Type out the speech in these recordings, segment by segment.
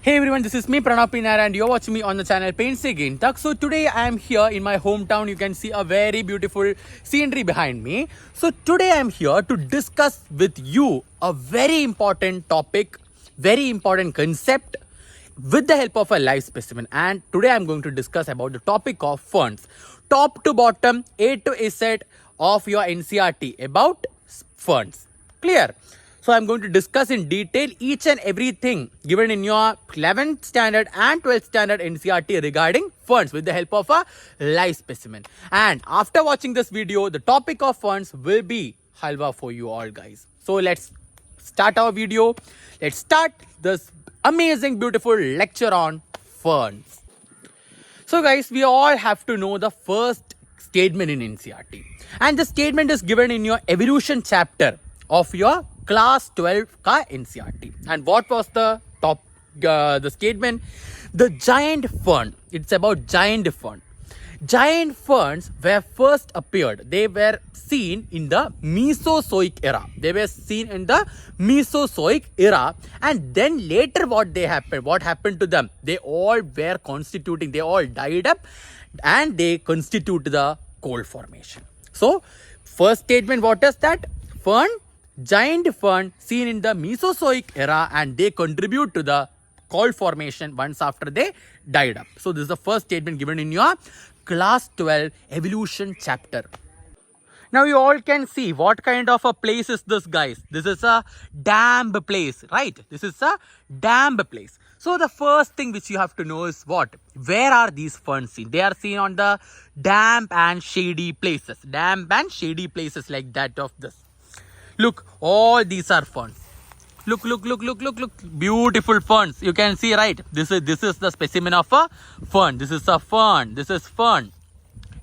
Hey everyone, this is me Pranav Pinar and you're watching me on the channel Paints Again Tuck. So today I am here in my hometown. You can see a very beautiful scenery behind me. So today I am here to discuss with you a very important topic, very important concept with the help of a live specimen. And today I'm going to discuss about the topic of ferns. Top to bottom, A to Z of your NCERT about ferns. Clear? So I'm going to discuss in detail each and everything given in your 11th standard and 12th standard NCERT regarding ferns with the help of a live specimen. And after watching this video, the topic of ferns will be halwa for you all guys. So let's start our video. Let's start this amazing beautiful lecture on ferns. So guys, we all have to know the first statement in NCERT. And the statement is given in your evolution chapter of your class 12 ka NCERT. And what was the statement? The giant fern. It's about giant fern. Giant ferns were first appeared. They were seen in the Mesozoic era. And then later what happened to them? They all were constituting. They all died up and they constitute the coal formation. So first statement, what is that? Fern. Giant fern seen in the Mesozoic era and they contribute to the coal formation once after they died up. So this is the first statement given in your class 12 evolution chapter. Now you all can see what kind of a place is this, guys. This is a damp place, right? This is a damp place. So the first thing which you have to know is what? Where are these ferns seen? They are seen on the damp and shady places. Damp and shady places like that of this. Look, all these are ferns. Look. Beautiful ferns. You can see, right? This is the specimen of a fern. This is a fern. This is fern.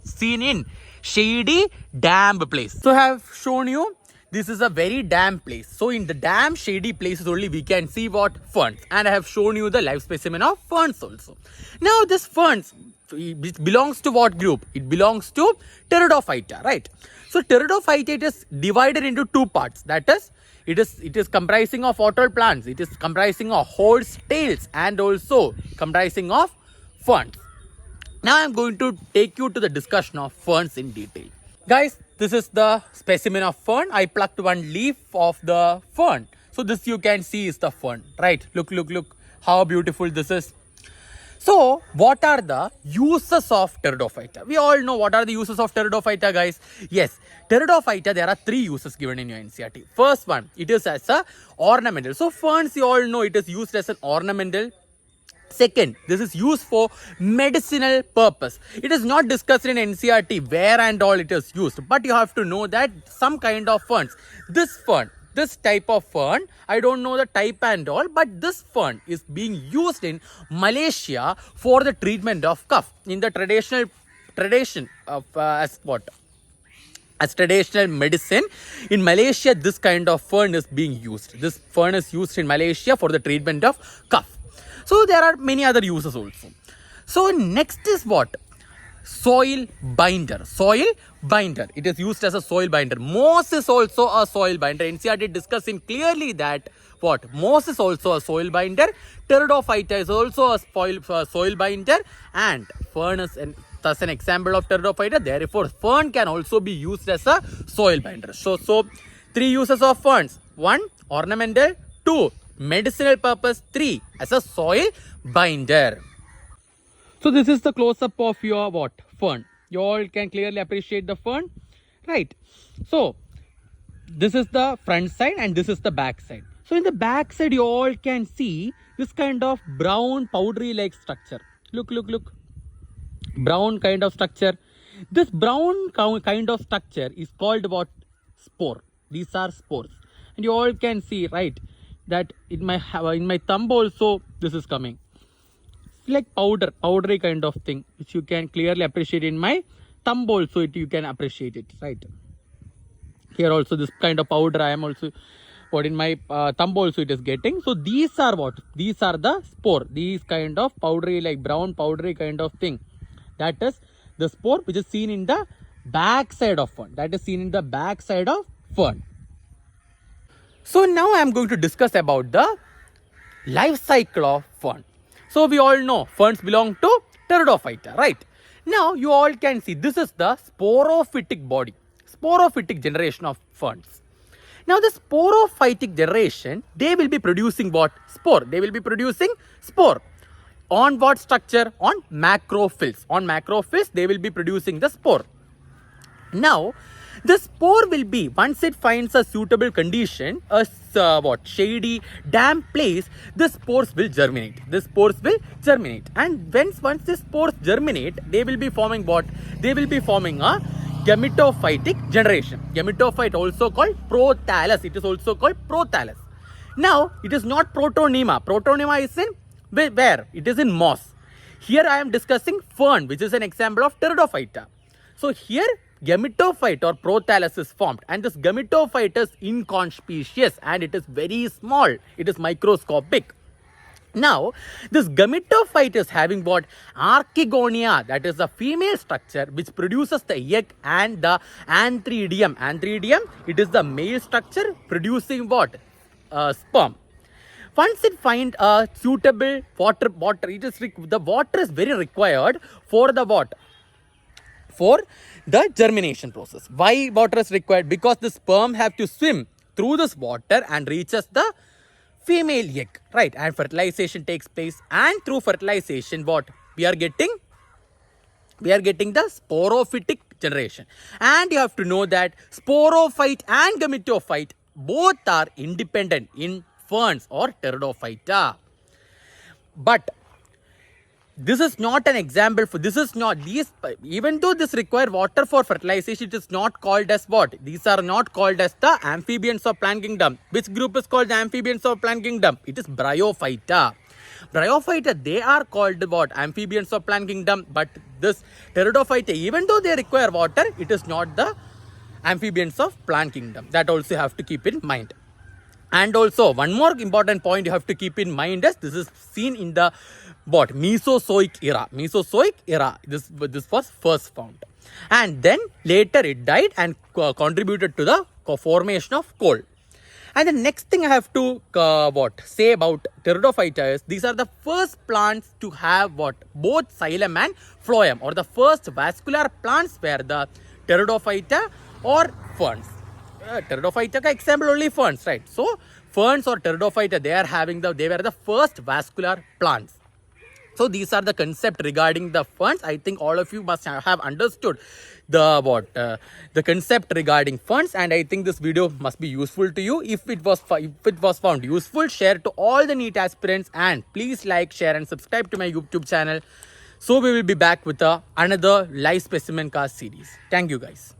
Seen in shady, damp place. So I have shown you this is a very damp place. So in the damp, shady places only we can see what? Ferns. And I have shown you the live specimen of ferns also. Now this ferns, it belongs to what group? It belongs to Pteridophyta, right? So Pteridophyta, it is divided into two parts. That is, it is comprising of what all plants? It is comprising of horse tails and also comprising of ferns. Now I am going to take you to the discussion of ferns in detail. Guys, this is the specimen of fern. I plucked one leaf of the fern. So this you can see is the fern, right? Look how beautiful this is. So, what are the uses of Pteridophyta? We all know what are the uses of Pteridophyta, guys. Yes, Pteridophyta, there are three uses given in your NCERT. First one, it is as a ornamental. So, ferns, you all know it is used as an ornamental. Second, this is used for medicinal purpose. It is not discussed in NCERT where and all it is used. But you have to know that some kind of ferns, this type of fern, I don't know the type and all, but this fern is being used in Malaysia for the treatment of cough. In the tradition of as traditional medicine in Malaysia, this kind of fern is being used. This fern is used in Malaysia for the treatment of cough. So there are many other uses also. So next is what? Soil binder. It is used as a soil binder. Moss is also a soil binder. NCERT discussing clearly that what? Moss is also a soil binder. Pteridophyta is also a soil binder. And fern is thus an example of Pteridophyta. Therefore, fern can also be used as a soil binder. So three uses of ferns. 1. Ornamental. 2. Medicinal purpose. 3. As a soil binder. So this is the close-up of your what? Fern. You all can clearly appreciate the fern, right? So this is the front side and this is the back side. So in the back side, you all can see this kind of brown powdery like structure. Look. Brown kind of structure. This brown kind of structure is called what? Spore. These are spores. And you all can see, right, that in my thumb also this is coming. Like powdery kind of thing, which you can clearly appreciate in my thumb also. You can appreciate it, right? Here also this kind of powder I am also what in my thumb also it is getting. So these are what? These are the spore. These kind of powdery like brown powdery kind of thing. That is the spore which is seen in the back side of fern. So now I am going to discuss about the life cycle of fern. So we all know ferns belong to pteridophyta, right? Now you all can see this is the sporophytic body, sporophytic generation of ferns. Now the sporophytic generation, they will be producing what? Spore. They will be producing spore. On what structure? On macrophyls. On macrophyls, they will be producing the spore. Now, the spore will be, once it finds a suitable condition, a shady, damp place, the spores will germinate. The spores will germinate. And once the spores germinate, they will be forming what? They will be forming a gametophytic generation. Gametophyte also called prothallus. It is also called prothallus. Now, it is not protonema. Protonema is in where? It is in moss. Here I am discussing fern, which is an example of pteridophyta. So here gametophyte or prothallus is formed, and this gametophyte is inconspicuous and it is very small. It is microscopic. Now, this gametophyte is having what? Archegonia, that is the female structure which produces the egg, and the antheridium. Antheridium, it is the male structure producing what? Sperm. Once it find a suitable water, the water is very required for the what? For the germination process. Why water is required? Because the sperm have to swim through this water and reaches the female egg, right? And fertilization takes place, and through fertilization, what we are getting? We are getting the sporophytic generation. And you have to know that sporophyte and gametophyte both are independent in ferns or pteridophyta. But this is not an example for, this is not, these, even though this require water for fertilization, it is not called as what? These are not called as the amphibians of plant kingdom. Which group is called the amphibians of plant kingdom? It is bryophyta. Bryophyta, they are called what? Amphibians of plant kingdom. But this pteridophyta, even though they require water, it is not the amphibians of plant kingdom. That also you have to keep in mind. And also one more important point you have to keep in mind is this is seen in the what? Mesozoic era. Mesozoic era. This was first found. And then later it died and contributed to the formation of coal. And the next thing I have to say about pteridophyta is these are the first plants to have what? Both xylem and phloem, or the first vascular plants were the pteridophyta or ferns. Pteridophyta ka example only ferns, right? So ferns or pteridophyta, they were the first vascular plants. So these are the concept regarding the ferns. I think all of you must have understood the concept regarding ferns, and I think this video must be useful to you. If it was found useful, share to all the NEET aspirants, and please like, share and subscribe to my YouTube channel. So we will be back with another live specimen cast series. Thank you guys.